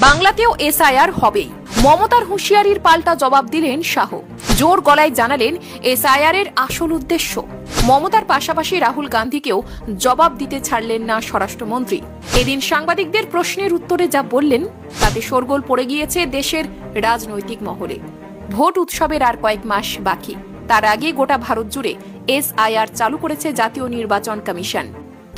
বাংলাতেও এসআইআর হবেই। মমতার হুঁশিয়ারির পাল্টা জবাব দিলেন শাহ। জোর গলায় জানালেন এসআইআর এর আসল উদ্দেশ্য। মমতার পাশাপাশি রাহুল গান্ধীকেও জবাব দিতে ছাড়লেন না স্বরাষ্ট্রমন্ত্রী। এদিন সাংবাদিকদের প্রশ্নের উত্তরে যা বললেন তাতে শোরগোল পড়ে গিয়েছে দেশের রাজনৈতিক মহলে। ভোট উৎসবের আর কয়েক মাস বাকি, তার আগে গোটা ভারত জুড়ে এসআইআর চালু করেছে জাতীয় নির্বাচন কমিশন।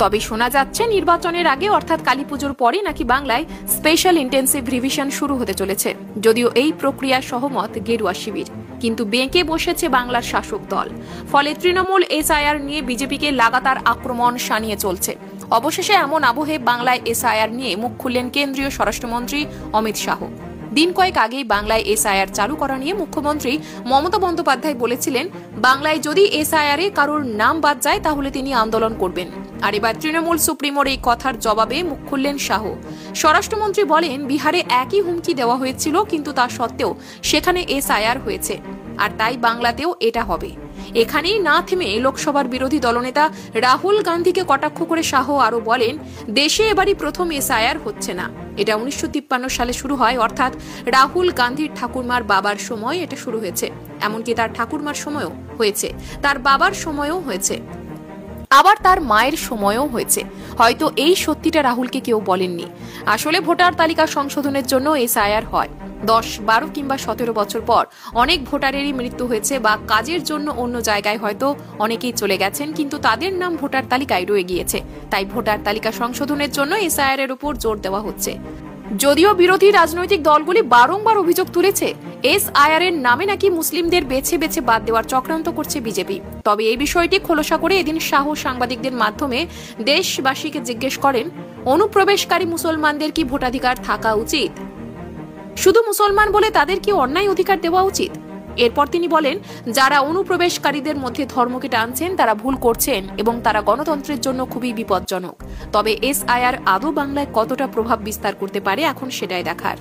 তবে শোনা যাচ্ছে নির্বাচনের আগে অর্থাৎ কালীপুজোর পরে নাকি বাংলায় স্পেশাল ইন্টেন্সিভ রিভিশন শুরু হতে চলেছে। যদিও এই প্রক্রিয়া সহমত গেরুয়া শিবির, কিন্তু বেঁকে বসেছে বাংলার শাসক দল। ফলে তৃণমূল এসআইআর নিয়ে বিজেপিকে লাগাতার আক্রমণ শানিয়ে চলছে। অবশেষে এমন আবহে বাংলায় এসআইআর নিয়ে মুখ খুললেন কেন্দ্রীয় স্বরাষ্ট্রমন্ত্রী অমিত শাহ। দিন কয়েক আগেই বাংলায় এসআইআর চালু করা নিয়ে মুখ্যমন্ত্রী মমতা বন্দ্যোপাধ্যায় বলেছিলেন, বাংলায় যদি এসআইআর এ কারোর নাম বাদ যায় তাহলে তিনি আন্দোলন করবেন। আর এবার তৃণমূল সুপ্রিমোর এই কথার জবাবে মুখ খুললেন শাহ। স্বরাষ্ট্রমন্ত্রী বলেন, বিহারে একই হুমকি দেওয়া হয়েছিল, কিন্তু তা সত্ত্বেও সেখানে এসআইআর হয়েছে, আর তাই বাংলাতেও এটা হবে। এখানেই না থেমে লোকসভার বিরোধী দলনেতা রাহুল গান্ধীকে কটাক্ষ করে শাহ আরো বলেন, দেশে এবারই প্রথম এসআইআর হচ্ছে না, এটা 1953 সালে শুরু হয়, অর্থাৎ রাহুল গান্ধীর ঠাকুরমার বাবার সময় এটা শুরু হয়েছে। এমনকি তার ঠাকুরমার সময়ও হয়েছে, তার বাবার সময়ও হয়েছে, আবার তার মায়ের সময়ও হয়েছে। হয়তো এই সত্যিটা রাহুলকে কেউ বলেননি। আসলে ভোটার তালিকা সংশোধনের জন্য এসআইআর হয়। 10, 12 কিংবা 17 বছর পর অনেক ভোটারেরই মৃত্যু হয়েছে বা কাজের জন্য অন্য জায়গায় হয়তো অনেকেই চলে গেছেন, কিন্তু তাদের নাম ভোটার তালিকায় রয়ে গিয়েছে। তাই ভোটার তালিকা সংশোধনের জন্য এসআইআর এর উপর জোর দেওয়া হচ্ছে। যদিও বিরোধী রাজনৈতিক দলগুলি বারংবার অভিযোগ তুলেছে, এসআইআর এর নামে নাকি মুসলিমদের বেছে বেছে বাদ দেওয়ার চক্রান্ত করছে বিজেপি। তবে এই বিষয়টি খোলসা করে এদিন শাহ সাংবাদিকদের মাধ্যমে দেশবাসীকে জিজ্ঞেস করেন, অনুপ্রবেশকারী মুসলমানদের কি ভোটাধিকার থাকা উচিত? শুধু মুসলমান বলে তাদের কি অন্যায় অধিকার দেওয়া উচিত? এরপর তিনি বলেন, যারা অনুপ্রবেশকারীদের মধ্যে ধর্মকে টানছেন তারা ভুল করছেন এবং তারা গণতন্ত্রের জন্য খুবই বিপজ্জনক। তবে এসআইআর আদৌ বাংলায় কতটা প্রভাব বিস্তার করতে পারে এখন সেটাই দেখার।